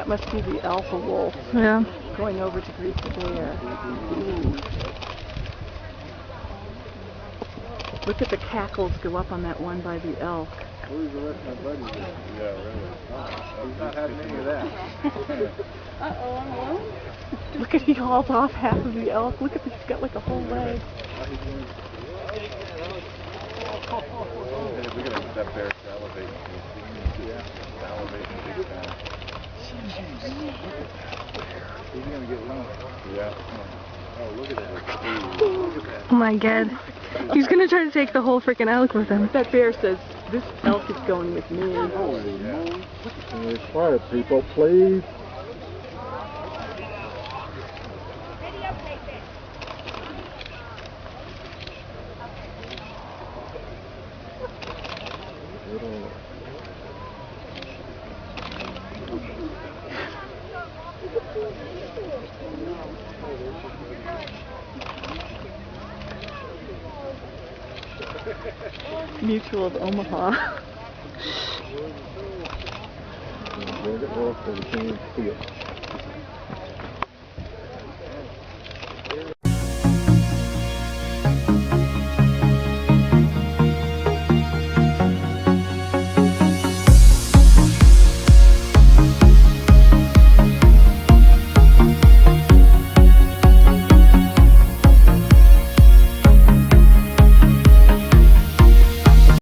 that must be the alpha wolf. Yeah. Going over to greet the bear. Ooh. Look at the cackles go up on that one by the elk. Where's the rest of my buddies? Yeah, really. He's not having any of that. Uh-oh, I'm alone. Look at, he hauled off half of the elk. Look at this, he's got like a whole leg. We're going to get that bear salivating. Yeah. Salivating big time. He's going to get one. Yeah. Oh, look at that. Look at that. Oh my god. He's gonna try to take the whole freaking elk with him. That bear says, this elk is going with me. Holy moly. Quiet, people, please. Mutual of Omaha. Shh.